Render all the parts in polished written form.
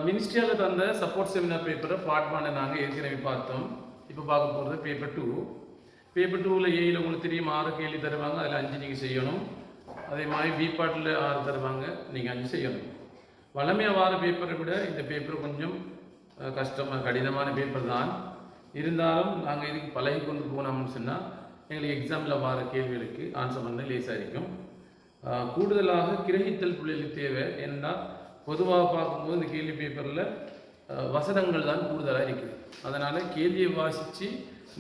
மினிஸ்ட்ரியால் தந்த support seminar பேப்பரை part 1 நாங்கள் ஏற்கனவே பார்த்தோம். இப்போ பார்க்க போகிறது பேப்பர் 2. பேப்பர் 2ல் ஏயில் உங்களுக்கு தெரியும் 6 கேள்வி தருவாங்க, அதில் 5 நீங்கள் செய்யணும். அதே மாதிரி பி பார்ட்டில் 6 தருவாங்க, நீங்கள் 5 செய்யணும். வளமையாக வார பேப்பரை விட இந்த பேப்பர் கொஞ்சம் கஷ்டமாக கடினமான பேப்பர் தான். இருந்தாலும் நாங்கள் இதுக்கு பழகி கொண்டு போனோம்னு சொன்னால் எங்களுக்கு எக்ஸாமில் வார கேள்விகளுக்கு ஆன்சர் பண்ண லேசாக இருக்கும். கூடுதலாக கிரகித்தல் பிள்ளைகளுக்கு தேவை. ஏன்னா பொதுவாக பார்க்கும்போது இந்த கேள்வி பேப்பரில் வசனங்கள் தான் கூடுதலாக இருக்குது. அதனால் கேள்வியை வாசித்து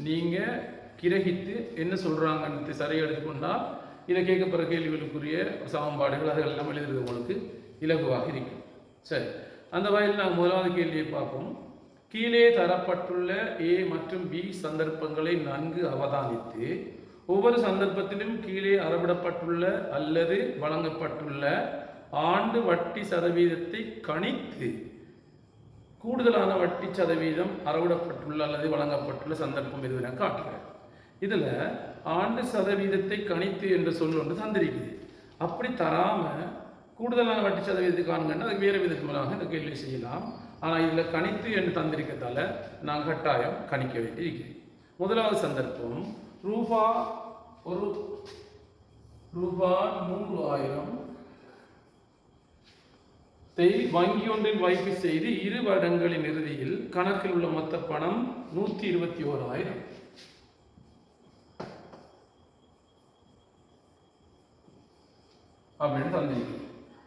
நீங்கள் கிரகித்து என்ன சொல்கிறாங்கன்னு சரியாக எடுத்துக்கொண்டால் இதில் கேட்கப்படுற கேள்விகளுக்குரிய சமன்பாடுகள் அதெல்லாம் எழுதுறது உங்களுக்கு இலகுவாக இருக்கும். சரி, அந்த வகையில் நாங்கள் முதலாவது கேள்வியை பார்ப்போம். கீழே தரப்பட்டுள்ள ஏ மற்றும் பி சந்தர்ப்பங்களை நன்கு அவதானித்து ஒவ்வொரு சந்தர்ப்பத்திலும் கீழே அறவிடப்பட்டுள்ள அல்லது வழங்கப்பட்டுள்ள ஆண்டு வட்டி சதவீதத்தை கணித்து கூடுதலான வட்டி சதவீதம் அறவிடப்பட்டுள்ள அல்லது வழங்கப்பட்டுள்ள சந்தர்ப்பம் எதுவென காட்டுகிறார். இதில் ஆண்டு சதவீதத்தை கணித்து என்ற சொல் ஒன்று தந்திருக்குது. அப்படி தராமல் கூடுதலான வட்டி சதவீதத்தை காணுங்கன்னா அதுக்கு வேறு விதத்து மூலமாக இந்த கேள்வி செய்யலாம். ஆனால் இதில் கணித்து என்று தந்திருக்கிறதால நாங்கள் கட்டாயம் கணிக்க வேண்டியிருக்கிறேன். முதலாவது சந்தர்ப்பம், ரூபா 100,000 வங்கி ஒன்றில் வைப்பு செய்து 2 வருடங்களின் இறுதியில் கணக்கில் உள்ள மொத்த பணம் 121,000 அப்படின்னு தந்திருக்கு.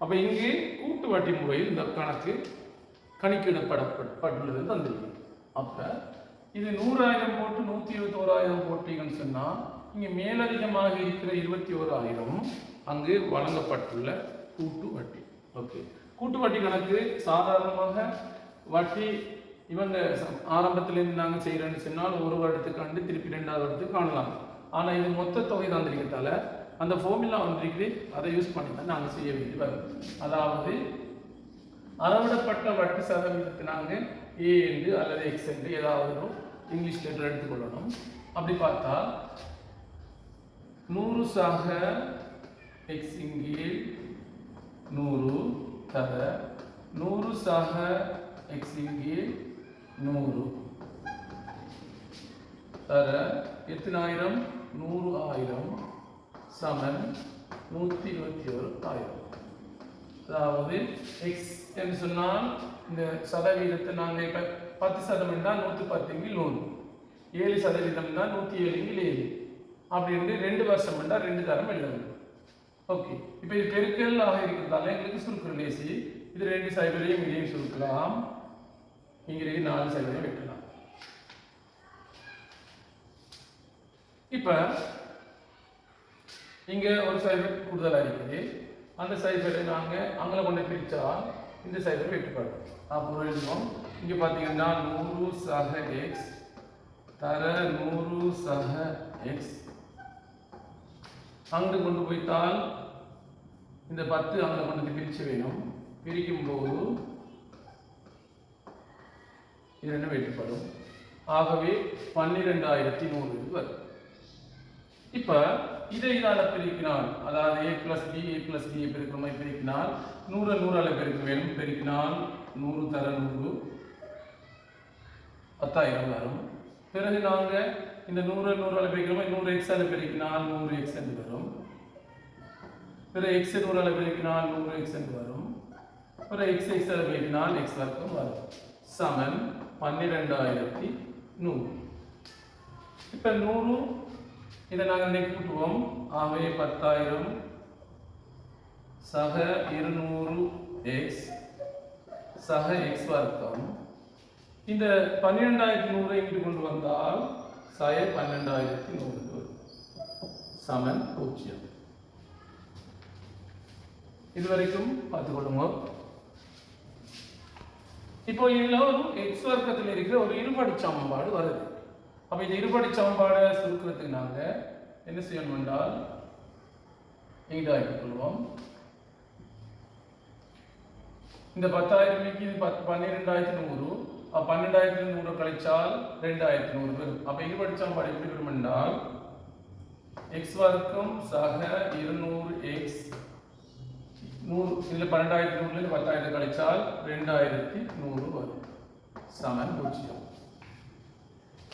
அப்ப இங்கு கூட்டு வட்டி முறையில் இந்த கணக்கு கணிக்கிடப்படப்பட்டுள்ளது தந்திருக்கு. அப்ப இது 100,000 போட்டு 121,000 போட்டீங்கன்னு சொன்னா இங்க மேலதிகமாக இருக்கிற 21,000 அங்கு வழங்கப்பட்டுள்ள கூட்டு வட்டி. ஓகே, கூட்டு வட்டி கணக்கு சாதாரணமாக வட்டி இவங்க ஆரம்பத்திலிருந்து நாங்கள் செய்கிறேன்னு சொன்னால் 1 வருடத்துக்கு ஆண்டு திருப்பி 2வது வருடத்துக்கு காணலாம். ஆனால் இது மொத்த தொகை தந்திருக்கிறதால அந்த ஃபார்முலா வந்திருக்குது, அதை யூஸ் பண்ணி தான் நாங்கள் செய்ய வேண்டி வரும். அதாவது அளவிடப்பட்ட வட்டி சதவீதத்தை நாங்கள் ஏ என்று அல்லது எக்ஸ் என்று ஏதாவது இங்கிலீஷ் லெட்டர் எடுத்துக்கொள்ளணும். அப்படி பார்த்தா 100 சக எக்ஸ் இங்கே 100 தர 100 சக எக்ஸ் இங்கே 100 தர எத்தனாயிரம் 100,000 சமன் 121,000. அதாவது எக்ஸ் என்று சொன்னால் இந்த சதவீதத்தை நாங்கள் இப்போ 10% தான் 110 100, 7% தான் 107 7 அப்படின்னு 2 வருஷம் தான் 2 தரம் எழுதணும். ஓகே, இப்போ இது பெருக்கல் ஆக இருக்கிறதால எங்களுக்கு சுருக்கிற லேசி. இது 2 சைபரையும் இதையும் சுருக்கலாம், இங்கே 4 சைபரையும் வெட்டலாம். இப்போ இங்கே ஒரு சைபர் கூடுதலாக இருக்குது. அந்த சைபரை நாங்கள் அங்கே கொண்டு பிரித்தா இந்த சைபர் வெட்டுப்படும். அப்புறம் எழுதுவோம். இங்கே பார்த்தீங்கன்னா 100 சக எக்ஸ் தர 100 சக எக்ஸ் அங்கு கொண்டு போய்த்தால் இந்த 10 அங்கே கொண்டு பிரித்து வேணும். பிரிக்கும் போது இது வெட்டுப்படும். ஆகவே 12,100 வரும். இப்போ இதை இதால் பெருக்கினால், அதாவது a + b பெருக்கிற மாதிரி பெருக்கினால் 100 100 பெருக்க வேணும். பெருக்கினால் 100 தர 100 10,000 வரும். பிறகு நாங்கள் இந்த 100 100 பெருக்கிற மாதிரி 100 x பெருக்கினால் 100 x என்று வரும். பிறகு x 100 பெருக்கினால் 100 x என்று வரும். பிறகு x பெருக்கினால் x வர்க்கம் வரும். சமன் 12,100. இப்போ 100 இதை நாங்கள் கூட்டுவோம். ஆகவே 10,000 சக 200x சக x வர்க்கம். இந்த 12,100 இங்கு கொண்டு வந்தால் சய 12,100 சமன் 0. இதுவரைக்கும் பார்த்துக்கொள்ளுங்க. இப்போ இதில் ஒரு x வர்க்கத்தில் இருக்கிற ஒரு இருபடி சமன்பாடு வருது. அப்போ இந்த இருபடி சமன்பாடை சுருக்கிறதுக்கு நாங்கள் என்ன செய்யணும் என்றால் இங்கே ஆக்கிக்கொள்வோம். இந்த 10,000 இது 12,100. 12,100 கழிச்சால் 2,100 வரும். அப்போ இருபடி சமன்பாடு எப்படி வரும் என்றால் x வர்க்கம் சக 200x 100 இதில் 12,100 10,000 கழிச்சால் 2,100 வரும் சமன் 0.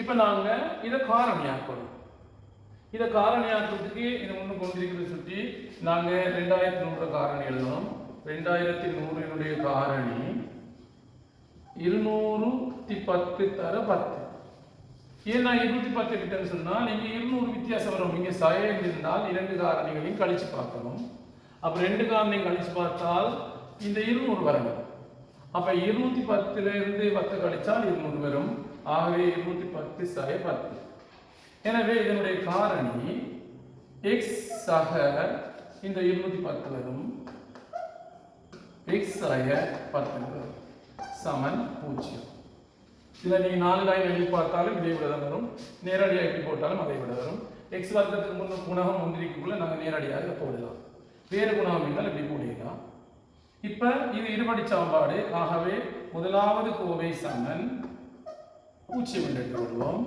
இப்போ நாங்கள் இதை காரணியாக்கணும். இதை காரணியாக்கிறதுக்கு இது ஒன்று கொண்டிருக்கிறது சுற்றி நாங்கள் 2,100 காரணி எழுதணும். 2,100 காரணி 210 தர 10. ஏன்னா 210 கிட்டன்னு சொன்னால் நீங்கள் 200 வித்தியாசம் வரும். இங்கே சயம் இருந்தால் 2 காரணிகளையும் கழிச்சு பார்க்கணும். அப்போ 2 காரணியும் கழிச்சு பார்த்தால் இந்த 200 வரணும். அப்போ 210 10 கழிச்சால் 200 வரும். ஆகவே 210 சய 10. எனவே இதனுடைய காரணி x ஆக இந்த 210 வரும். x ஆக 10 வரும் சமன் 0. இதில் நீங்கள் 4 லைன் எழுதி பார்த்தாலும் இதை விட தான் வரும். நேரடியாக எப்படி போட்டாலும் அதை விட வரும். x வர்க்கத்துக்கு முன்ன குணகம் ஒன்றிக்குள்ள நாங்கள் நேரடியாக போடலாம். வேறு குணகம் இருந்தால் இப்படி போடலாம். இப்போ இது இருபடி சமன்பாடு. ஆகவே முதலாவது கோவை சமன் 0 என்று எடுத்துக்கொள்வோம்.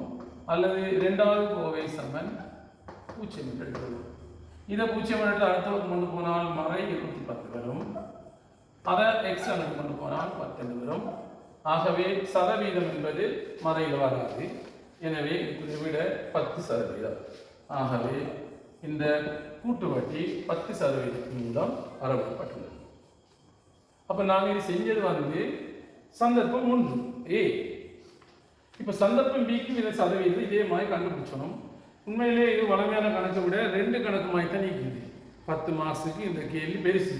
அல்லது இரண்டாவது கோவை சமன் 0 என்று எடுத்துக்கொள்வோம். இதை 0 எடுத்து அடுத்தவருக்கு கொண்டு போனால் மறை 210 வரும். அதை x அனுப்பி கொண்டு போனால் 10 வரும். ஆகவே சதவீதம் என்பது மறையில் வராது. எனவே இதை விட 10%. ஆகவே இந்த கூட்டு வட்டி 10% மூலம் வரவிடப்பட்டுள்ளது. அப்போ நாங்கள் இது செஞ்சது சந்தர்ப்பம் 1 A. இப்போ சந்தர்ப்பம் பிக்கு இதை சதவீதம் இதே மாதிரி கண்டுபிடிச்சணும். உண்மையிலே இது வளமையான கணக்கை விட 2 கணக்கு மாதிரி தான் நீக்குது. 10 மார்க்ஸுக்கு இந்த கேள்வி பெருசு.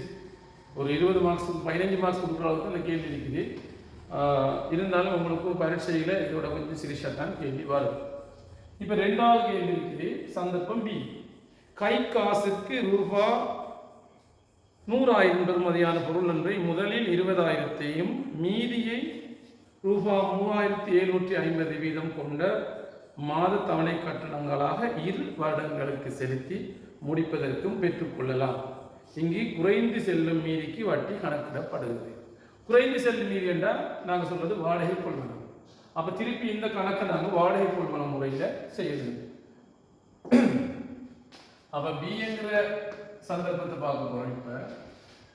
ஒரு 20 மார்க்ஸுக்கு 15 மார்க்ஸ் கொடுக்குற அளவுக்கு இந்த கேள்வி இருக்குது. இருந்தாலும் உங்களுக்கு பரீட்சையில் இதோட கொஞ்சம் சிரிஷாக தான் கேள்வி வரும். இப்போ 2வது கேள்வி இருக்குது சந்தர்ப்பம் பி. கை காசுக்கு ரூபாய் 100,000 பெறுமதியான பொருள் ஒன்றை முதலில் 20,000ஐயும் மீதியை ரூபாய் 3,750 வீதம் கொண்ட மாத தவணை கட்டணங்களாக 2 வருடங்களுக்கு செலுத்தி முடிப்பதற்கும் பெற்றுக்கொள்ளலாம். இங்கு குறைந்து செல்லும் மீதிக்கு வட்டி கணக்கிடப்படுகிறது. குறைந்து செல்லும் மீதி என்றால் நாங்கள் சொல்றது வாடகை கொள்வனம். அப்போ திருப்பி இந்த கணக்கை நாங்கள் வாடகை கொள்வனம் முறையில் செய்யணும். அப்போ பிங்கிற சந்தர்ப்பத்தை பார்க்க போகிறோம். இப்போ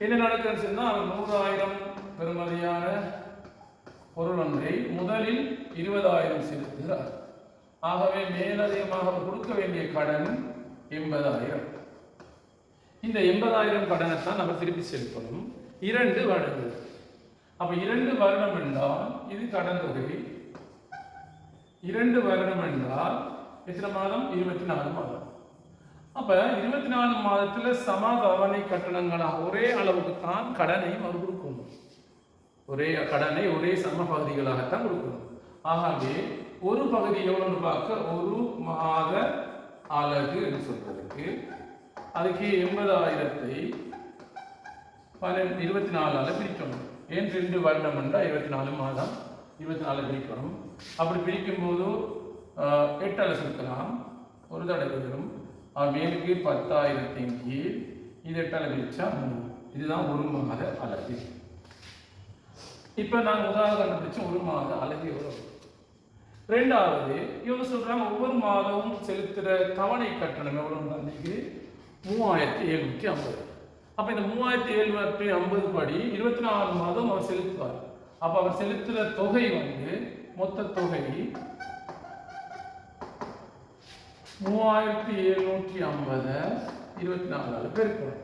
என்ன நடக்குதுன்னு சொன்னால் அவர் 100,000 பெறுமதியான பொருள் ஒன்றை முதலில் 20,000 செலுத்துகிறார். ஆகவே மேலதிகமாக கொடுக்க வேண்டிய கடன் 80,000. இந்த 80,000 கடனைத்தான் நம்ம திருப்பி செலுத்தணும் 2 வருடங்கள். அப்ப 2 வருடம் என்றால் இது கடன் தொகை. 2 வருடம் என்றால் எத்தனை மாதம்? 24 மாதம். அப்ப 24 மாதத்துல சமதவணை கட்டணங்களாக ஒரே அளவுக்கு தான் கடனையும் அவர் கொடுக்கணும். ஒரே கடனை ஒரே சம பகுதிகளாகத்தான் கொடுக்கணும். ஆகவே ஒரு பகுதி எவ்வளவு பார்க்க 1 மாத அலகு என்று சொல்றதுக்கு அதுக்கு 80,000ஐ 24 பிரிக்கணும். ஏன் 2 வருடம் என்றால் 24 மாதம் 24 பிரிக்கணும். அப்படி பிரிக்கும் போது 8 சுருக்கலாம். ஒரு தடவை வரும். மேலுக்கு 10,000 கீழ் இது 8 பிரிச்சா 3. இதுதான் 1 மாத அலகு. இப்ப நான் உதாரணம் கண்டுபிடிச்ச 1 மாத அலகு எவ்வளவு? 2வது இவங்க சொல்றாங்க ஒவ்வொரு மாதமும் செலுத்துற தவணை கட்டணம் எவ்வளவு? அன்னைக்கு 3,750. அப்ப இந்த 3,750 படி 24 மாதம் அவர் செலுத்துவார். அப்ப அவர் செலுத்துற தொகை மொத்த தொகை 3,750 24 பெருக்கணும்.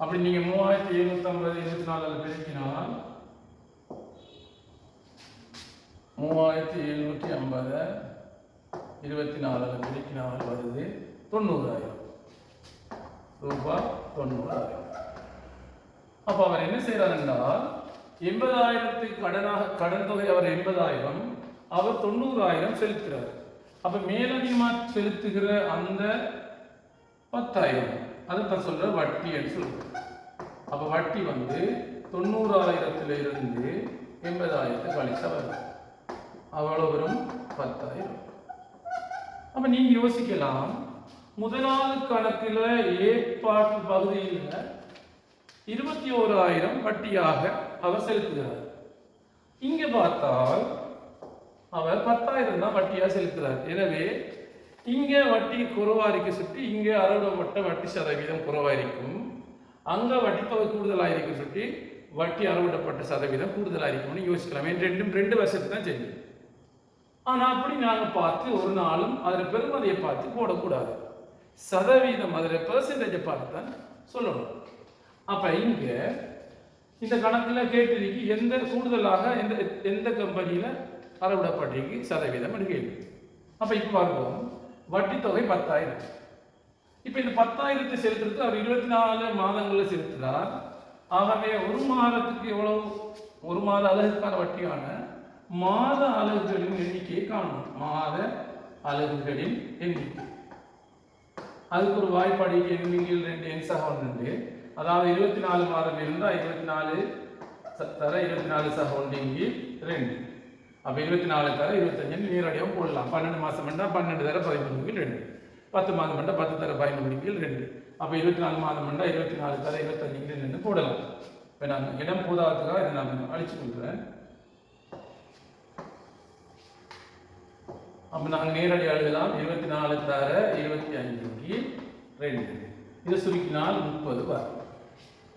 அப்படி நீங்க 3,750 24 பெருக்கினால் 3,750 24 பெருக்கினால் வருது 90,000 ரூபாய். 90,000. அப்ப அவர் என்ன செய்யறார் என்றால் 80,000 கடன் தொகை அவர் 80,000, அவர் 90,000 செலுத்துறார். அப்ப மேலதிகமா செலுத்துகிற அந்த 10,000 அதை சொல்ற வட்டி என்று சொல்றோம். அப்ப வட்டி 90,000 இருந்து 80,000 கழிச்சா வரும். அவ்வளவு வரும் 10,000. அப்ப நீங்க யோசிக்கலாம், முதலாவது கணக்குல ஏற்பாட்டு பகுதியில் 21,000 வட்டியாக அவர் செலுத்துகிறார். இங்க பார்த்தால் அவர் 10,000 தான் வட்டியாக செலுத்துகிறார். எனவே இங்க வட்டி குறைவாரிக்க சுற்றி இங்கே அளவிடப்பட்ட வட்டி சதவீதம் குறைவாயிருக்கும். அங்க வட்டி தொகை கூடுதலாக இருக்குன்னு சொல்லிட்டு வட்டி அறவிடப்பட்ட சதவீதம் கூடுதலாக இருக்கும்னு யோசிக்கலாம். ரெண்டு வருஷத்துக்கு தான் செய்யும். ஆனா அப்படி நாங்க பார்த்து ஒரு நாளும் அதில் பெருமதியை பார்த்து போடக்கூடாது. சதவீதம் அதில் பெர்சன்டேஜை பார்த்து தான் சொல்லணும். அப்ப இங்க இந்த கணக்கில் கேட்டிருக்கு எந்த கூடுதலாக எந்த கம்பெனியில அறவிடப்பட்டிருக்கு சதவீதம் கேள்வி. அப்ப இப்ப பார்ப்போம். வட்டி தொகை 10,000. இப்ப இந்த 10,000 செலுத்துறது அவர் 24 மாதங்களில் செலுத்துறார். ஆகவே ஒரு மாதத்துக்கு எவ்வளவு, ஒரு மாத அலகுக்கான வட்டியான மாத அலகுகளின் எண்ணிக்கையை காணணும். மாத அலகுகளின் எண்ணிக்கை அதுக்கு ஒரு வாய்ப்பாடு 2 N/1, அதாவது 24 மாதம் இருந்தால் 24 தர 24 சக 1/2. அப்போ 24 தர 25 நேரடியாக போடலாம். 12 மாதம் பண்ணால் 12 தர 13/2. 10 மாதம் பண்ணால் 10 தர 13/2. அப்போ 24 மாதம் பண்ணால் 24 தர 25/2 போடலாம். இப்போ நான் இடம் போதாததுக்காக இதை நான் அழிச்சு கொடுக்குறேன். அப்போ நாங்கள் நேரடி எழுதலாம் 24 தர 25/2. இதை சுருக்கினால் 30 வரும்.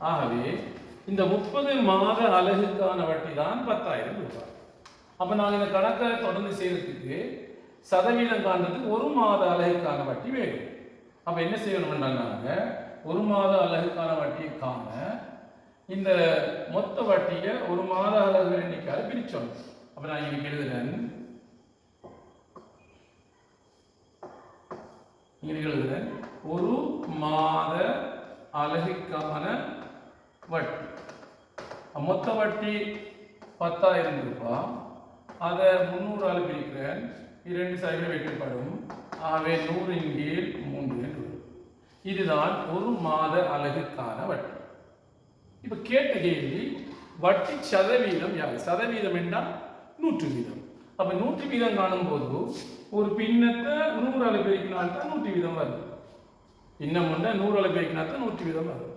ஆகவே இந்த 30 மாத அலகுக்கான வட்டி தான் 10,000 ரூபாய். அப்ப நாங்கள் இந்த கணக்கை தொடர்ந்து செய்யறதுக்கு சதவீதம் காண்றதுக்கு ஒரு மாத அலகுக்கான வட்டி வேணும். அப்ப என்ன செய்யணும்னா ஒரு மாத அலகுக்கான வட்டியை காண இந்த மொத்த வட்டியை ஒரு மாத அலகு எண்ணிக்கையால் பிரிச்சோம். அப்ப நான் இங்க எழுதுறேன் ஒரு மாத அலகுக்கான வட்டி. மொத்த வட்டி 10,000 ரூபாய். அதை 300 பிரிக்கிறேன். 2 சதவீதம் வெட்டப்படும். ஆகவே 100/3 இதுதான் ஒரு மாத அலகுக்கான வட்டி. இப்ப கேட்ட கேள்வி வட்டி சதவீதம் யாரு? சதவீதம் என்றால் 100 வீதம். அப்ப 100 வீதம் காணும் போது ஒரு பின்னத்தை 100 பெருக்கினால்தான் 100 வீதம் வருது. பின்னம் 100 பெருக்கினால்தான் 100 வீதம் வருது.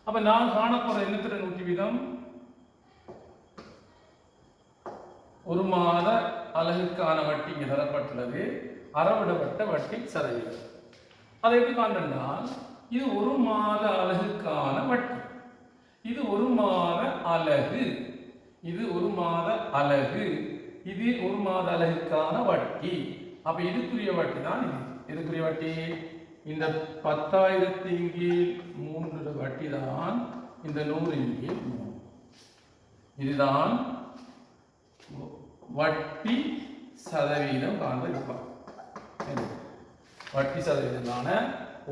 அப்ப நான் காண போற என்னத்துல 100 வீதம் ஒரு மாத அலகுக்கான வட்டி இங்கே தரப்பட்டுள்ளது. அறவிடப்பட்ட வட்டி சதவீதம். அதை எப்படி காண்றால் இது ஒரு மாத அலகுக்கான வட்டி. இது ஒரு மாத அலகு. இது ஒரு மாத அலகு. இது ஒரு மாத அலகுக்கான வட்டி. அப்ப இதுக்குரிய வட்டி தான் இது. இதுக்குரிய வட்டி இந்த 10,000/3 வட்டி தான் இந்த 100/3. இதுதான் வட்டி சதவீதம் காண்பிப்பார். வட்டி சதவீதமான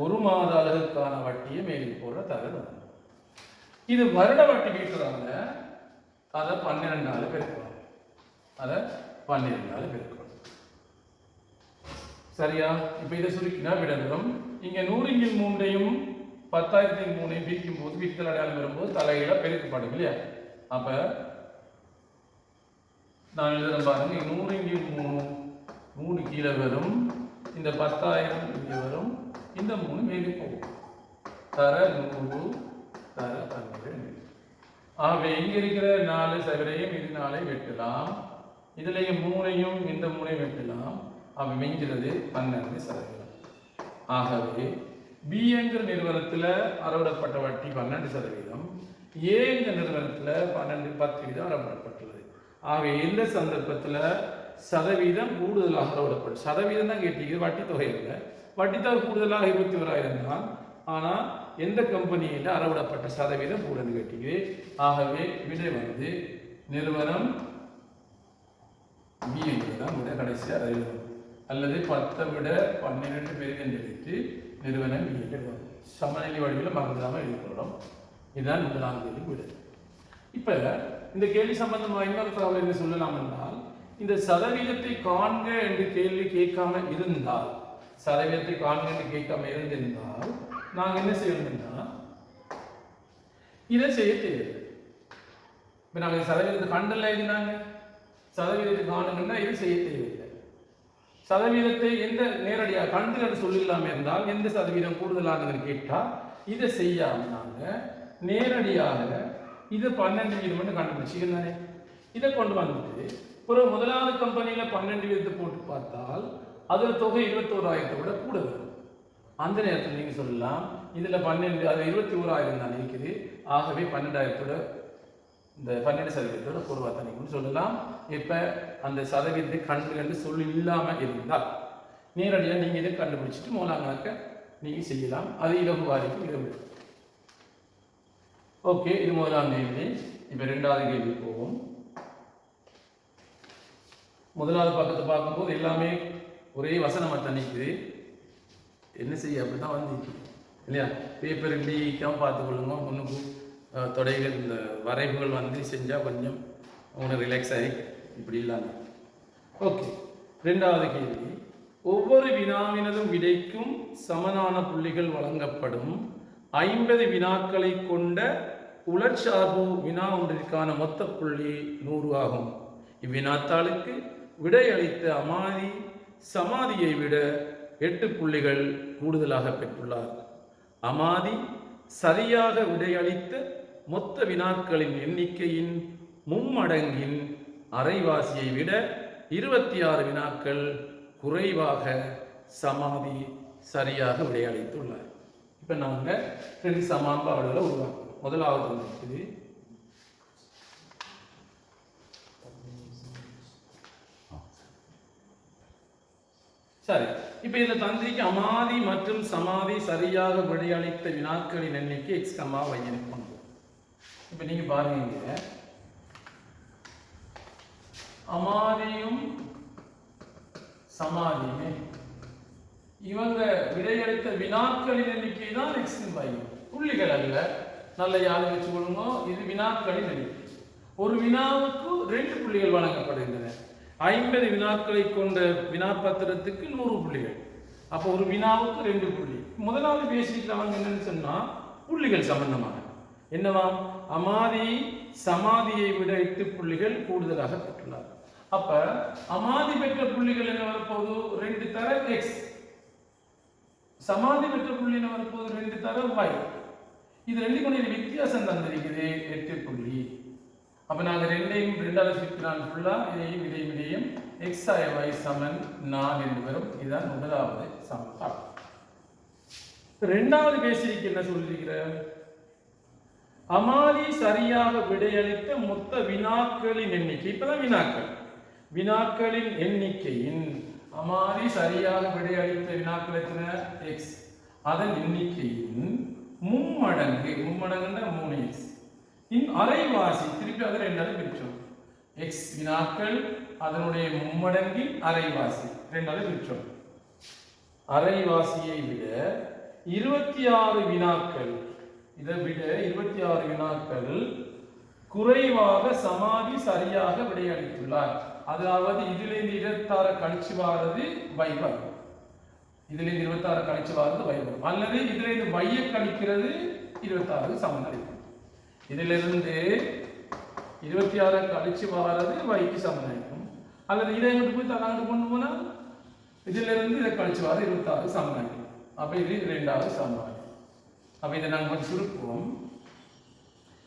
ஒரு மாத அலகுக்கான வட்டியை மேலில் போடுற தகவல். இது வருட வட்டி வீட்டுறாங்க. அதை 12 பெருக்கலாம். அதை 12 பெருக்கலாம். சரியா? இப்ப இதை சுருக்கினா விடணும். இங்க 100/3 10,000/3 பிரிக்கும் போது வித்தல் அடையாளம் வரும்போது தலையில பெருக்கப்படும் இல்லையா? அப்ப நான் எழுதுறேன் பாருங்க. 100/3 3 கீழே வரும். இந்த 10,000 இங்கே வரும். இந்த 3 மேலே போகும். தர 100 தர 12. ஆகவே இங்க இருக்கிற 4 சதுரையும் இது 4 வெட்டலாம். இதுலயும் 3ஐயும் இந்த 3ஐயும் வெட்டலாம். அவ மிஞ்சிறது 12%. ஆகவே பி என்கிற நிறுவனத்தில் அறவிடப்பட்ட வட்டி 12%. ஏ என்கிற நிறுவனத்தில் 10% அறவிடப்பட்டுள்ளது. ஆகவே இந்த சந்தர்ப்பத்தில் சதவீதம் கூடுதலாக அறவிடப்படும். சதவீதம் தான் கேட்டீங்க, வட்டி தொகை இல்லை. வட்டி தொகை கூடுதலாக 21,000 தான். ஆனால் எந்த கம்பெனியில் அறவிடப்பட்ட சதவீதம் கூடுதல் கேட்டீங்க. ஆகவே விடை வந்து நிறுவனம் பி தான் விட கடைசியாக எழுதணும். அல்லது 10 விட 12 பெருகன் எடுத்து நிறுவனம் பி எழுதணும். சமநிலை வடிவில் மறந்துடாமல் எழுதிக்கொள்ளணும். இதுதான் முதலாம் கேள்வி விட. இப்ப இந்த கேள்வி சம்பந்தமாக இன்னொரு தகவல் என்ன சொல்லலாம் என்றால், இந்த சதவீதத்தை காண்க என்று கேள்வி கேட்காம இருந்தால், சதவீதத்தை காண்க என்று கேட்காம இருந்திருந்தால் நாங்கள் என்ன செய்யணும்னா இதை செய்ய தேவையில்லை. இப்ப நாங்கள் சதவீதத்தை கண்டல எழுதினாங்க, சதவீதத்தை காணுங்கன்னா இது செய்ய தேவையில்லை. சதவீதத்தை எந்த நேரடியாக கண்டு என்று சொல்லிடலாமே இருந்தால் எந்த சதவீதம் கூடுதலானதுன்னு கேட்டால் இதை செய்யாம நாங்க நேரடியாக இது 12% கண்டுபிடிச்சிருந்தானே, இதை கொண்டு வந்துட்டு ஒரு முதலாவது கம்பெனியில 12% போட்டு பார்த்தால் அதுல தொகை 21,000 விட கூட வரும். அந்த நேரத்தில் நீங்க சொல்லலாம் இதில் 12 அது 21,000 தான் இருக்குது. ஆகவே 12,000 இந்த 12% பூர்வ தணிக்கைன்னு சொல்லலாம். இப்போ அந்த சதவீதத்தை கண்டு சொல்லி இல்லாமல் இருந்தால் நேரடியாக நீங்கள் இதை கண்டுபிடிச்சிட்டு மூலம் கணக்கை நீங்கள் செய்யலாம். அது இலகுவாரிக்கும் இலகு. ஓகே, இது முதலாம் கேள்வி. இப்போ ரெண்டாவது கேள்வி போவோம். முதலாவது பக்கத்தை பார்க்கும்போது எல்லாமே ஒரே வசனமாக தணிக்குது. என்ன செய்ய அப்படி தான் வந்து இல்லையா? பேப்பர் இல்லைக்காம பார்த்துக்கொள்ளுங்க. முன்னுக்கு தொடைகள் இந்த வரைவுகள் வந்து செஞ்சால் கொஞ்சம் உங்களுக்கு ரிலாக்ஸ் ஆகி இப்படி இல்லாமல். ஓகே, ரெண்டாவது கேள்வி. ஒவ்வொரு வினாவினதும் விடைக்கும் சமனான புள்ளிகள் வழங்கப்படும் 50 வினாக்களை கொண்ட உலர்சார்பு வினா ஒன்றிற்கான மொத்த புள்ளி 100 ஆகும். இவ்வினாத்தாளுக்கு விடையளித்த அமாதி சமாதியை விட 8 புள்ளிகள் கூடுதலாக பெற்றுள்ளார். அமாதி சரியாக விடையளித்த மொத்த வினாக்களின் எண்ணிக்கையின் மும்மடங்கின் அரைவாசியை விட 26 வினாக்கள் குறைவாக சமாதி சரியாக விடையளித்துள்ளார். இப்போ நாங்கள் 2 சமன்பாடுகளை உருவாக்குறோம். முதலாவது இருக்குது சரி. இப்போ இதில் தந்திரிக்கு அமாதி மற்றும் சமாதி சரியாக விடையளித்த வினாக்களின் எண்ணிக்கை x, y இருக்கும். இப்போ நீங்க பாருங்க, அமாதியும் சமாதியுமே இவங்க விடையளித்த வினாக்களின் எண்ணிக்கை தான் x, y. புள்ளிகள் அல்ல. நல்ல யாரை வச்சு கொள்ளுங்க. இது வினாக்களின் எண்ணிக்கை. ஒரு வினாவுக்கு 2 புள்ளிகள் வழங்கப்படுகின்றன. 50 வினாக்களை கொண்ட வினாப்பத்திரத்துக்கு 100 புள்ளிகள். அப்போ ஒரு வினாவுக்கு 2 புள்ளி. முதலாவது பேசிக்கிட்டு அவங்க என்னன்னு சொன்னா புள்ளிகள் சம்பந்தமாக என்னவாம், அமாதி சமாதியை விட 8 புள்ளிகள் கூடுதலாக பெற்றுள்ளார். அப்ப அமாதி பெற்ற புள்ளிகள் என்ன வரப்போது, 2 தர x. சமாதி பெற்ற புள்ளி என்ன வரப்போது, 2 தர y. இது 2 கொண்ட வித்தியாசம் தந்திருக்குது 8 புள்ளி. அப்ப நாங்க 2ஐயும் 2ஆல சுற்றினால் ஃபுல்லா இதையும் x y சமன் 4 என்று வரும். இதுதான் முதலாவது சமன்பாடு. இரண்டாவது பேசிக்கு என்ன சொல்லிருக்கிறேன், அமாதி சரியாக விடையளித்த மொத்த வினாக்களின் எண்ணிக்கை. இப்பதான் வினாக்களின் எண்ணிக்கையின் அமாதி சரியாக விடையளித்த வினாக்கள் எத்தனை x, அதன் எண்ணிக்கையின் மும்மடங்கு 3x இன் அரைவாசி. திருப்பி அதை 2ஆல பிரிச்சோம். x வினாக்கள் அதனுடைய மும்மடங்கின் அரைவாசி 2ஆல பிரிச்சோம். அரைவாசியை விட 26 வினாக்கள், இதை விட 26 வினாக்கள் குறைவாக சமாதி சரியாக விடையளித்துள்ளார். அதாவது இதிலிருந்து 26 கழிச்சு வாரது y வரும், இதிலிருந்து 26 கழிச்சு வாரது y வரும், அல்லது இதிலிருந்து y கழிக்கிறது 26 சமன் அளிக்கும். இதிலிருந்து 26 கழிச்சு வாரது yக்கு சமன் அளிக்கும், அல்லது இதை போய் தலாண்டு கொண்டு போனா இதிலிருந்து இதை கழிச்சு வார 26 சமன் அளிக்கும். அப்ப இது 2வது சமன்பாடு. அப்ப இதை நாங்கள் கொஞ்சம் சுருக்குவோம்.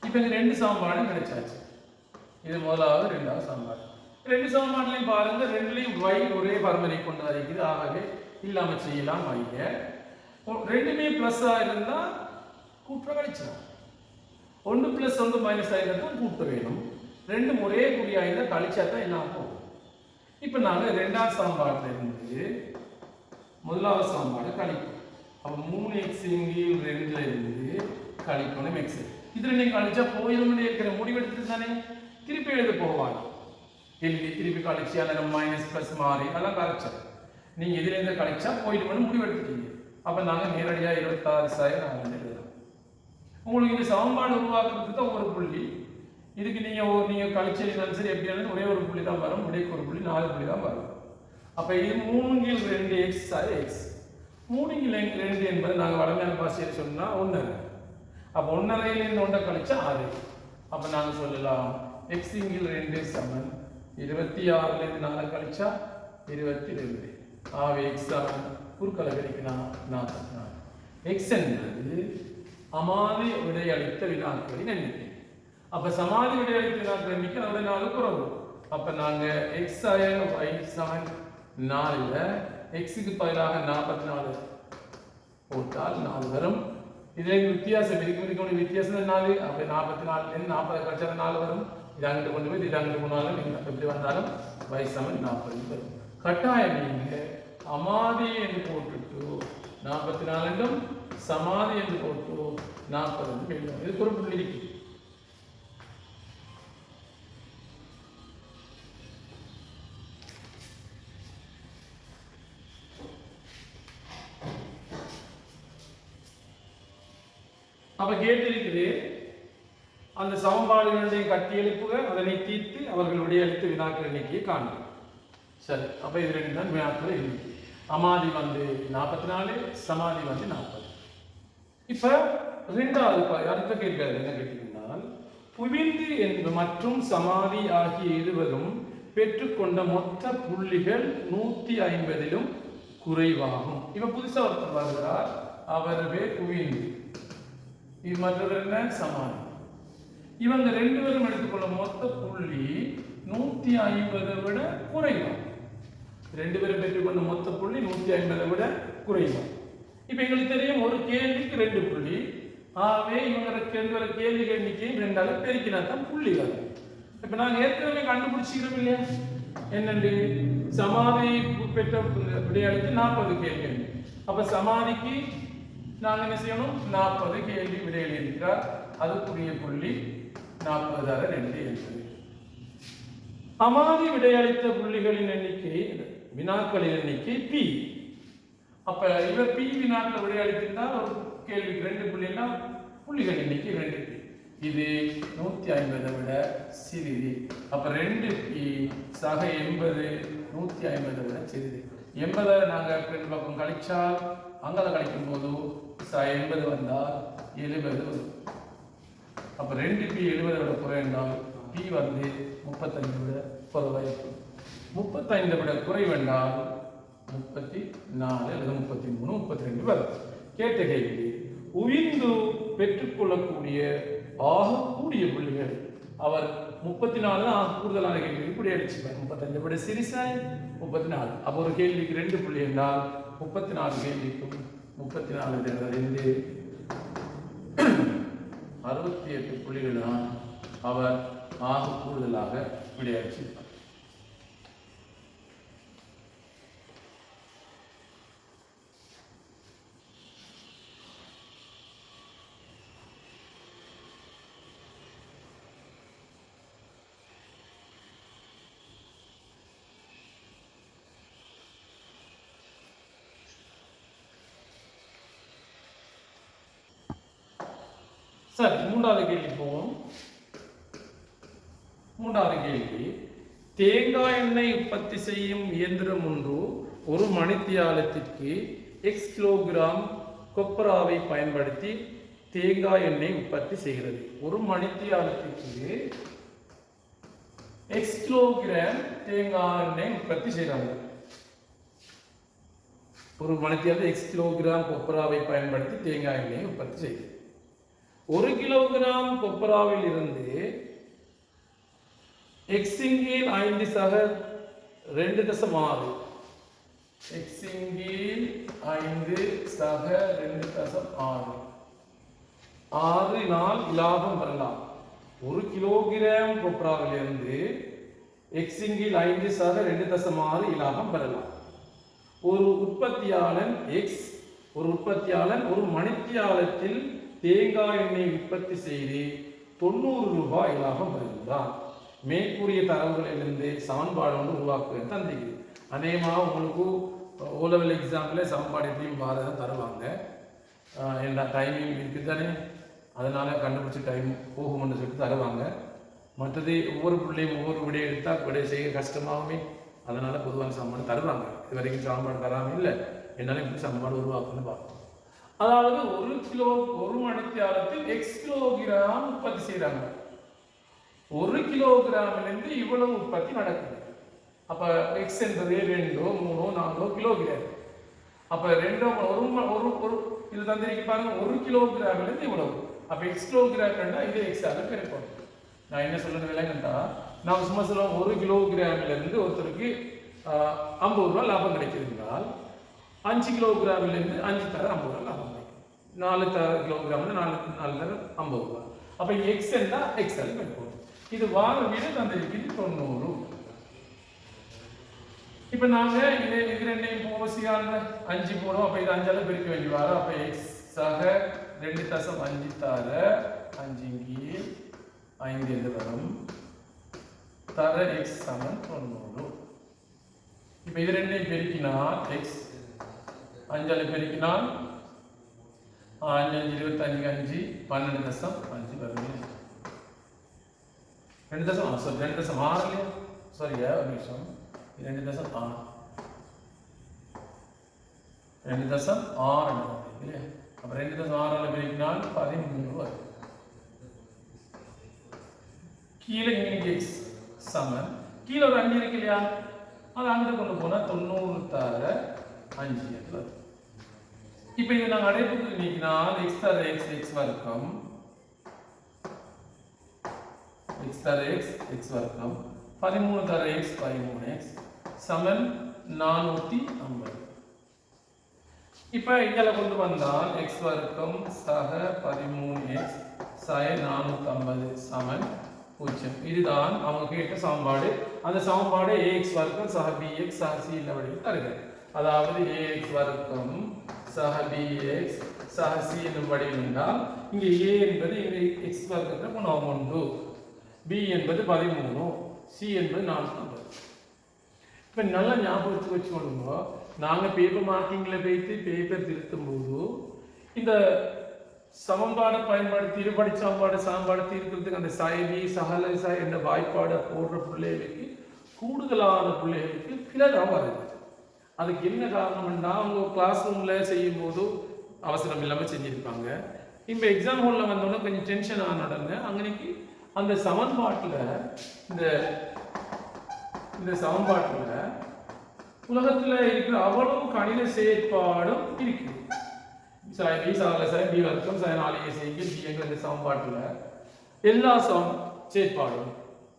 இப்ப இந்த 2 சமன்பாடு கிடைச்சாச்சு. இது முதலாவது 2வது சமன்பாடு. 2 சமன்பாடுலையும் பாருங்க, 2லையும் y ஒரே பரமனை கொண்டு இருக்குது. ஆகவே இல்லாம செய்யலாம். y 2மே பிளஸ்ஸா இருந்தா கூட்ட கழிச்சிடும். 1 + 1 - ஆயிருந்தா கூட்ட வேணும். 2 ஒரே குறியா இருந்தா கழிச்சா தான் என்ன ஆகும். இப்ப நாங்க 2வது சமன்பாடுல இருந்து முதலாவது சமன்பாடு கழிப்போம். அப்ப 3x = 2ல இருந்து கழிக்கணும் x. இதுல நீங்க கழிச்சா போயிடும் இருக்கிற முடிவெடுத்து தானே திருப்பி எழுத போவாங்க. திருப்பி கழிச்சா மைனஸ் பிளஸ் மாறி அதெல்லாம் கரைச்சா நீங்க இதுல இருந்து கழிச்சா போயிடும் முடிவெடுத்துட்டீங்க. அப்ப நாங்க நேரடியா 26,000 எழுதலாம். உங்களுக்கு இந்த சமன்பாடு உருவாக்குறதுக்கு தான் ஒரு புள்ளி. இதுக்கு நீங்க கழிச்சீங்கன்னாலும் சரி எப்படி இருந்தாலும் ஒரே ஒரு புள்ளி தான் வரும். விடைக்கு ஒரு புள்ளி 4 புள்ளி தான் வரும். அப்ப இது 3/2x x. 3/2 என்பது நாங்க வடமேல பாஷையில் சொன்னா 1. அப்ப 1/2 1 கழிச்சா 6. அப்ப நாங்க சொல்லலாம் x/2 சமன் 26 4 கழிச்சா 22. ஆகவே x சமன் குறுக்கலை கிடைக்குனா 44. x என்பது அமாதி விடையளித்த வினாக்களின் எண்ணிக்கை. அப்ப சமாதி விடையளித்த வினாக்களின் எண்ணிக்கை அதோட 4 குறைவு. அப்ப நாங்க x y சமன் 4ல x க்கு பதிலாக 44 போட்டால் 4 வரும். இதுல வித்தியாசம் இதுக்கு வித்தியாசம் 4. அப்ப 44 40 கழிச்சா 4 வரும். இது அங்கிட்டு கொண்டு போய் இது அங்கிட்டு போனாலும் நீங்க எப்படி வந்தாலும் y = 40 வரும். கட்டாயம் நீங்க அமாதி என்று போட்டுட்டு 44 என்றும் சமாதி என்று போட்டு 40 என்று எழுதணும். இதுக்கு ஒரு புள்ளி இருக்கு. அப்ப கேட்டு இருக்குது அந்த சமன்பாடுகளை கட்டி எழுப்புக, அதனை தீர்த்து அவர்கள் விடையளித்து வினாக்கள் எண்ணிக்கையை காண்க. சரி, அப்ப இது 2 தான் வினாக்கள் எண்ணிக்கை. அமாதி 44, சமாதி 40. இப்ப ரெண்டாவது அடுத்த கேள்வி என்ன கேட்டீங்கன்னா, புவிந்து மற்றும் சமாதி ஆகிய இருவரும் பெற்றுக்கொண்ட மொத்த புள்ளிகள் 150 குறைவாகும். இப்ப புதுசா ஒருத்தர் வருகிறார், அவர் பேர் புவிந்து, இது மற்றவர் என்ன சமாதி. இவங்க 2 பேரும் எடுத்துக்கொள்ள மொத்த புள்ளி 150 விட குறைவாகும். 2 பேரும் பெற்றுக்கொண்ட மொத்த புள்ளி 150 விட குறைவாகும். இப்ப எங்களுக்கு தெரியும் ஒரு கேள்விக்கு 2 புள்ளி. ஆகவே இவங்க 2 பேர் கேள்வி எண்ணிக்கையும் 2ஆல பெருக்கினா தான் புள்ளி வரும். இப்ப நாங்க ஏற்கனவே கண்டுபிடிச்சிக்கிறோம் இல்லையா, என்னண்டு சமாதி பெற்ற விடையளித்து 40 கேள்வி. அப்ப சமாதிக்கு நாங்க என்ன செய்யணும், 40 கேள்வி விடையில் இருக்கிறார், அதுக்குரிய புள்ளி 40 என்பது. அமாதி விடையளித்த புள்ளிகளின் எண்ணிக்கை, வினாக்களின் எண்ணிக்கை P. அப்ப இவர் P வினாக்கள் விடையளித்திருந்தால் ஒரு கேள்விக்கு 2 புள்ளினா புள்ளிகள் எண்ணிக்கை 2P. இது 150 விட சிறிது. அப்ப 2P சக 80 150 விட சிறிது. 80 நாங்க 2 பக்கம் கழிச்சால் அங்கத கழிக்கும் போது 80 வந்தால் 70 வரும். அப்ப 2P 70 விட குறைந்தால் P 35 விட குறைவாயிருக்கும். 35 விட குறைவென்றால் 34 அல்லது 33 32 வரும். கேட்ட கேள்வி, உயிர்ந்து பெற்றுக்கொள்ளக்கூடிய ஆகக்கூடிய புள்ளிகள். அவர் 34 தான் கூடுதலான கேள்விக்கு புள்ளி அடிச்சுப்பார். 35 விட சிறிசாய் 34. அப்போ ஒரு கேள்விக்கு 2 புள்ளி என்றால் 34 கேள்விக்கும் 34 2 68 புள்ளிகள் தான் அவர் ஆக கூடுதலாக விடையளிச்சிருப்பார். சரி, 3வது கேள்வி போவோம். 3வது கேள்வி, தேங்காய் எண்ணெய் உற்பத்தி செய்யும் இயந்திரம் ஒன்று ஒரு மணித்தியாலத்திற்கு x கிலோகிராம் கொப்பராவை பயன்படுத்தி தேங்காய் எண்ணெய் உற்பத்தி செய்கிறது. ஒரு மணித்தியாலத்திற்கு x கிலோகிராம் தேங்காய் எண்ணெய் உற்பத்தி செய்கிறாங்க. ஒரு மணித்தியாலத்தில் x கிலோகிராம் கொப்பராவை பயன்படுத்தி தேங்காய் எண்ணெய் உற்பத்தி செய்கிறது. 1 கிலோகிராம் கொப்பராவில் இருந்து x ன் கீழ் 5 சக 2.6 x ன் கீழ் 5 சக 2.6 6 இலாபம் வரலாம். 1 கிலோகிராம் கொப்பராவில் இருந்து x ன் கீழ் 5 சக 2.6 இலாபம் பெறலாம். ஒரு உற்பத்தியாளன் ஒரு மணித்தியாலத்தில் தேங்காய் எண்ணெய் உற்பத்தி செய்து 90 ரூபாய் லாபம் பெறுகிறார். மேற்கூறிய தரவுகளிலிருந்து சமன்பாடு ஒன்று உருவாக்குவது தந்திருக்கு. அநேகமாக உங்களுக்கு ஓலெவல் எக்ஸாம்பிள் சமன்பாடு எப்படியும் பாரதம் தருவாங்க. என்ன டைமிங் இருக்குது தானே, அதனால கண்டுபிடிச்ச டைம் போகும்னு சொல்லிட்டு தருவாங்க. மற்றது ஒவ்வொரு பிள்ளையும் ஒவ்வொரு விடையை எடுத்தால் விடை செய்ய கஷ்டமாகவே, அதனால பொதுவான சமன்பாடு தருவாங்க. இது வரைக்கும் சமன்பாடு தராமல் இல்லை, என்னால இப்படி சமன்பாடு உருவாக்குன்னு பார்ப்போம். அதாவது 1 மணித்தியாலத்தில் x கிலோகிராம் உற்பத்தி செய்யறாங்க. 1 கிலோகிராமிலிருந்து இவ்வளவு உற்பத்தி நடக்குது. அப்ப x என்பது 2 3 4 கிலோகிராம். அப்ப 2 இது தந்திரிக்கு பாருங்க, 1 கிலோகிராமிலிருந்து இவ்வளவு. அப்ப x கிலோகிராம் இது x ஆக பெருக்கும். நான் என்ன சொல்றது விளங்கண்டா, நான் சும்மா சொல்லுவோம் 1 கிலோகிராமிலிருந்து ஒருத்தருக்கு 50 ரூபாய் லாபம் கிடைக்கிறதுனால் 5 கிலோகிராமிலிருந்து 5 தர 50 ரூபாய் லாபம் கிடைக்கும். 4 கிலோகிராம் 4 50 ரூபா. அப்ப எக்ஸ் என்ன எக்ஸ்எல் பெருக்கணும். இது வார விட தந்திருக்குது 90. இப்ப நாங்க இது ரெண்டையும் போவசியால 5 போடுவோம். அப்ப இது 5ஆல பெருக்க வேண்டி வரும். அப்ப எக்ஸ் ஆக 2.5 தர 5 கீழ் 5 என்று வரும். தர எக்ஸ் சமன் 90. இப்ப இது ரெண்டையும் பெருக்கினால் எக்ஸ் 5ஆல பெருக்கினால் 5 25 12.5 வரும். 2.6 சாரியா ஒரு நிமிஷம். 2.6 இல்லையா? அப்ப 2.6ஆல பெருக்கினால் 13 வரும். கீழே இங்கே எக்ஸ் சமன் கீழே ஒரு 5 இருக்கு இல்லையா? அது அங்கே கொண்டு போனா 90 தர 5 வரும். இப்ப இதை நாங்கள் அடைப்புக்கு நீக்கினால் எக்ஸ் தர எக்ஸ் எக்ஸ் வர்க்கம் எக்ஸ் தர எக்ஸ் எக்ஸ் வர்க்கம் 13 தர எக்ஸ் 13x சமன் 450. இப்ப இங்கே கொண்டு வந்தால் எக்ஸ் வர்க்கம் சக 13x சய 450 சமன் 0. இதுதான் அவங்க கேட்ட சமன்பாடு. அந்த சமன்பாடு ax வர்க்கம் சக bx சக c என்ற வடிவில் தருகிறது. அதாவது ax வர்க்கம் சக bx சக c என்னும் வடிவில் என்றால் இங்கே a என்பது இங்கே x வர்க்கத்தில் குணம் 1, b என்பது 13, c என்பது 450. இப்ப நல்லா ஞாபகத்துக்கு வச்சுக்கொள்ளுங்க. நாங்க பேப்பர் மார்க்கிங்ல போயிட்டு பேப்பர் திருத்தும் போது இந்த சமன்பாடை பயன்படுத்தி இருபடி சமன்பாடு தீர்க்கிறதுக்கு அந்த சாய்வி சகலசா என்ற வாய்ப்பாடை போடுற பிள்ளைகளுக்கு கூடுதலான பிள்ளைகளுக்கு கிளறாக வருது. அதுக்கு என்ன காரணம்னா அவங்க கிளாஸ் ரூம்ல செய்யும் போது அவசரம் இல்லாமல் செஞ்சிருப்பாங்க. இப்போ எக்ஸாம் ஹாலில் வந்தோன்னா கொஞ்சம் டென்ஷன் நடங்க. அன்னைக்கு அந்த சமன்பாட்டில் இந்த சமன்பாட்டில் உலகத்தில் இருக்கிற அவ்வளவு கணித செயற்பாடும் இருக்குது. பி சகலசை பி வர்க்கம் சை 4a செய்யுங்க பி என்கிற சமன்பாட்டில் எல்லா செயற்பாடும்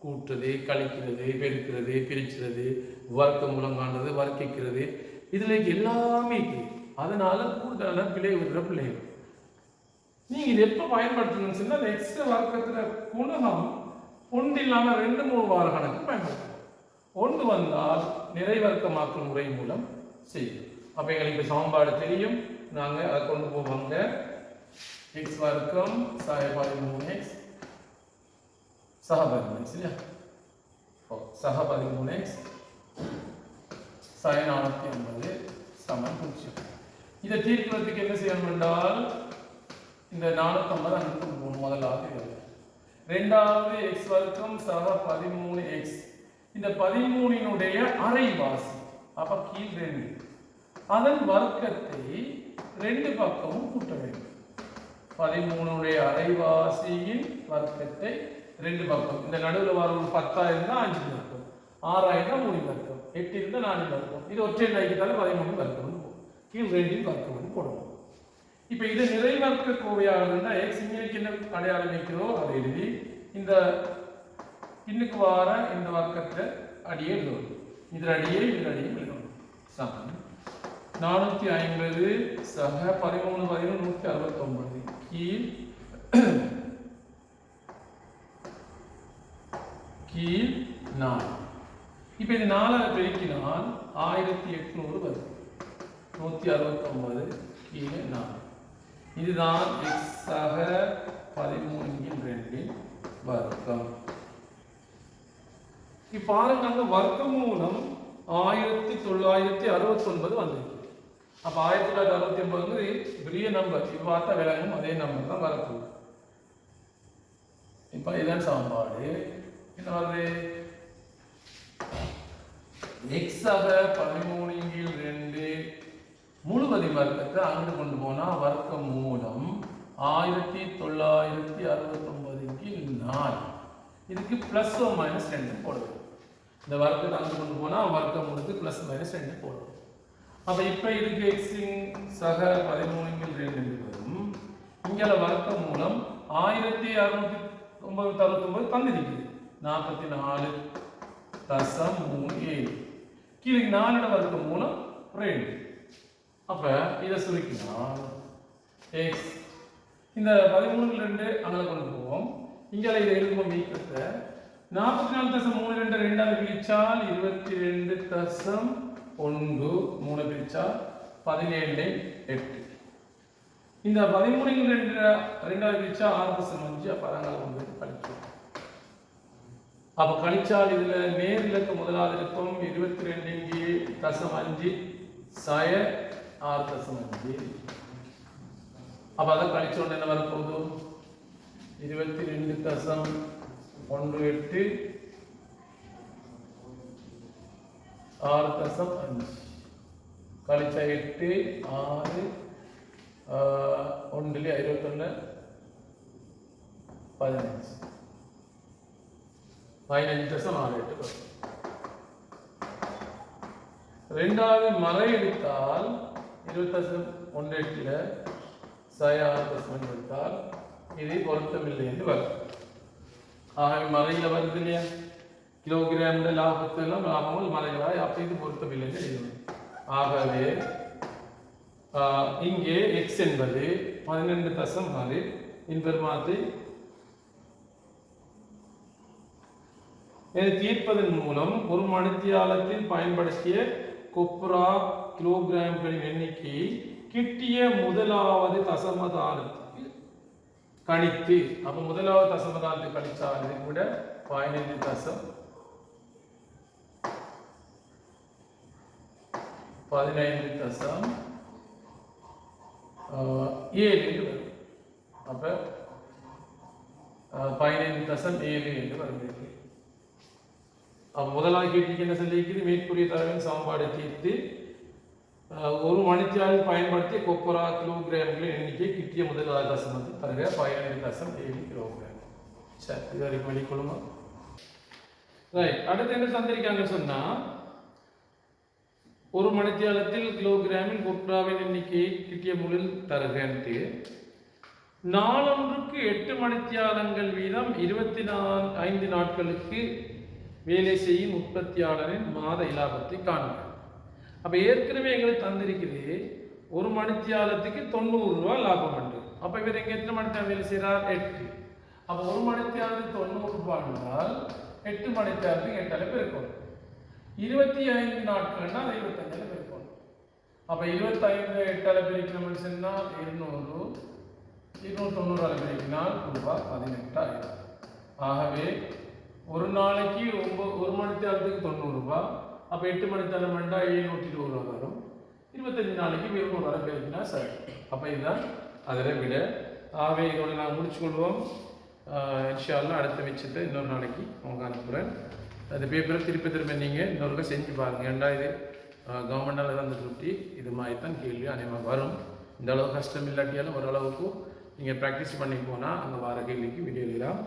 கூட்டுறது, கழிக்கிறது, பெருக்கிறது, பிரிக்கிறது, வர்க்க மூலம் காண்றது, வர்க்கிக்கிறது, இதுல எல்லாமே இருக்குது. அதனால கூடுதலான பிழை விடுற பிள்ளைகள் நீங்க இது எப்ப பயன்படுத்தணும்னு சொன்னா எக்ஸ் வர்க்கத்துல குணகம் ஒன்று இல்லாம 2-3 வார கணக்கு பயன்படுத்தணும். ஒன்று வந்தால் நிறைவர்க்கமாக்கும் முறை மூலம் செய்யும். அப்ப எங்களுக்கு சமன்பாடு தெரியும். நாங்க அதை கொண்டு போவாங்க. எக்ஸ் வர்க்கம் சக 13x சக 13x இல்லையா? சக 13x சக 450 சமன் 0. இதை தீர்க்கிறதுக்கு என்ன செய்யணும் என்றால் இந்த 450 அங்கே கொண்டு போகணும். முதலாவது ரெண்டாவது எக்ஸ் வர்க்கம் சக 13x இந்த 13னுடைய அரைவாசி அப்ப கீழ் 2 அதன் வர்க்கத்தை 2 பக்கமும் கூட்ட வேண்டும். 13னுடைய அரைவாசியின் வர்க்கத்தை 2 பக்கம் இந்த நடுவில் வர 10 இருந்தா 5 வர்க்கம், 6 இருந்தா 3 வர்க்கம், 8 இருந்தா 4 வர்க்கம். இது ஒற்றை நைக்கிட்டாலும் 13 வர்க்கம் கீழ் 2 வர்க்கம் போடணும். இப்ப இது நிறைவர்க்க கோவையாக இருந்தா எக்ஸ் இங்கே என்ன அடையாளம் வைக்கிறோ அதை எழுதி இந்த இன்னுக்கு வார இந்த வர்க்கத்தை அடியே எழுதணும். இதில் அடியே எழுதணும். சமன் 450 சக 13 169 கீழ் 4. இப்ப இந்த 4 பெருக்கினால் 1800 வருது. 169 கீழ் 4. இதுதான் x சக 13 வர்க்கம். இப்ப பாருங்க அந்த வர்க்க மூலம் 1969 வந்திருக்கு. அப்ப 1969 பெரிய நம்பர். இப்ப பார்த்தா விலங்கும் அதே நம்பர் தான் வரப்போகுது. இப்ப இதான் சமன்பாடு. என்ன வருது? x ஆக 13/2 முழுவதி வர்க்கத்தை அங்கு கொண்டு போனா வர்க்க மூலம் 1969/4 இதுக்கு பிளஸ் ஓ மைனஸ் 2 போடுவோம். இந்த வர்க்கத்தை அங்கு கொண்டு போனா வர்க்க மூலத்துக்கு பிளஸ் மைனஸ் 2 போடுவோம். அப்ப இப்ப இதுக்கு x சக 13/2 வரும். இங்கே வர்க்க மூலம் 1669 தந்திருக்குது. 44.37 கீழே 4 வர்க்க மூலம் 2. அப்ப இதை சுருக்கினால் எக்ஸ். இந்த 13 அங்கே கொண்டு போவோம். இங்கே இதை எழுதுவோம் மீக்கத்தை 44.32 ரெண்டாவது பிரிச்சால் 22.1 3 பிரிச்சால் 17.8. இந்த 13 ரெண்டாவது பிரிச்சா 6.5 அப்போ அதனால வந்து கழிச்சோம். அப்போ கழிச்சால் இதுல நேர் இலக்கு முதலாவது இருக்கும் 22.5 சய 6.5. அப்போ அதை கழிச்சோன்னு என்ன வரப்போகுது 22.18 6.5 கழிச்சா 8 6 1 21 15 15.68. ரெண்டாவது மறை எடுத்தால் 20.18 சய 6.5 எடுத்தால் இது பொருத்தமில்லை என்று வரும். ஆகவே மறையில் வருது இல்லையா கிலோகிராம் லாபத்தெல்லாம் லாபங்கள் மறைவாய் அப்போ இது பொருத்தமில்லை என்று எழுதணும். ஆகவே இங்கே x என்பது 12.6 இன்பெருமாத்தை தீர்ப்பதன் மூலம் ஒரு மணித்தியாலத்தில் பயன்படுத்திய கொப்ரா கிலோகிராம்களின் எண்ணிக்கையை கிட்டிய முதலாவது தசமதானத்துக்கு கணித்து அப்ப முதலாவது தசமதானத்தை கணிச்சால் இதை விட 15.7 வரும். அப்ப 15.7 என்று வருகிறது. முதலாவது கேள்விக்கு என்ன சொல்லியிருக்கிறது மேற்கூறிய தரவின் சமன்பாடு தீர்த்து ஒரு மணித்தியாலில் பயன்படுத்திய கொப்பரா கிலோகிராம்களின் எண்ணிக்கை கிட்டிய முதலாவது தசமத்தை தருக 15.7 கிலோகிராம். சரி இது வரைக்கும் வெளிக்கொள்ளுமா ரைட். அடுத்து என்ன தந்திருக்காங்கன்னு சொன்னா ஒரு மணித்தியாலத்தில் கிலோகிராமில் கொப்ராவின் எண்ணிக்கையை கிட்டிய முழில் தருகன்ட்டு நாளொன்றுக்கு 8 மணித்தியாலங்கள் வீதம் 25 நாட்களுக்கு வேலை செய்யும் உற்பத்தியாளரின் மாத இலாபத்தை காண்க. அப்ப ஏற்கனவே எங்களுக்கு தந்திருக்குது ஒரு மணித்தியாலத்துக்கு 90 ரூபாய் லாபம் உண்டு. அப்ப இவர் எங்க எத்தனை மணித்தியாலம் வேலை செய்யறார் 8. அப்ப ஒரு மணித்தியாலத்துக்கு 90 ரூபாய் என்றால் 8 மணித்தியாலத்துக்கு 8 பெருக்கும் 25 நாட்கள்னா 25 பெருக்கும். அப்ப 25 8 பெருக்கணும்னு சொன்னா 200 290 பெருக்கினால் ரூபாய் 18,000. ஆகவே ஒரு நாளைக்கு ஒரு மணித்தியாலத்துக்கு 90 ரூபாய். அப்போ 8 மணித்தியாலம் வேண்டா 720 ரூபாய் வரும். 25 நாளைக்கு 200 வரை பெருக்கினா சரி. அப்போ இதுதான் அதில் விட. ஆகவே இதோட நான் முடிச்சுக்கொள்வோம். இன்ஷா அல்லாஹ் அடுத்த மிச்சத்தை இன்னொரு நாளைக்கு அவங்க அனுப்புகிறேன். அந்த பேப்பரை திருப்பி நீங்கள் இன்னொருக்க செஞ்சு பாருங்கள். ஏண்டா இது கவர்மெண்டால் தான் அந்த திருப்தி இது மாதிரி தான் கேள்வி அநேகமாக வரும். இந்த அளவு கஷ்டம் இல்லாட்டியாலும் ஓரளவுக்கு நீங்கள் ப்ராக்டிஸ் பண்ணி போனால் அங்கே வர கேள்விக்கு வீடியோ எழுதலாம்.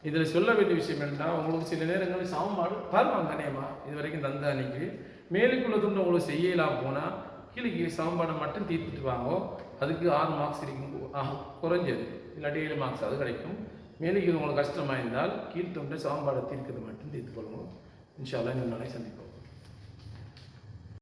இதில் சொல்ல வேண்டிய விஷயம் என்னன்னா உங்களுக்கு சில நேரங்களில் சாம்பாடு தருவாங்க அநேகமா இது வரைக்கும் தந்த அன்னைக்கு மேலுக்குள்ள துண்டு உங்களுக்கு செய்யலாம் போனால் கீழே சாம்பாடை மட்டும் தீர்த்துட்டு வாங்கோ. அதுக்கு 6 மார்க்ஸ் இருக்கும் குறைஞ்சது இல்லாட்டி 7 மார்க்ஸ் அது கிடைக்கும். மேலுக்கு உங்களுக்கு கஷ்டமாக இருந்தால் கீழ்த்தொண்டை சாம்பாடை தீர்க்கிறது மட்டும் தீர்த்து கொள்ளுங்க. இன்ஷா அல்லாஹ் இன்னொரு நாளை சந்திப்போம்.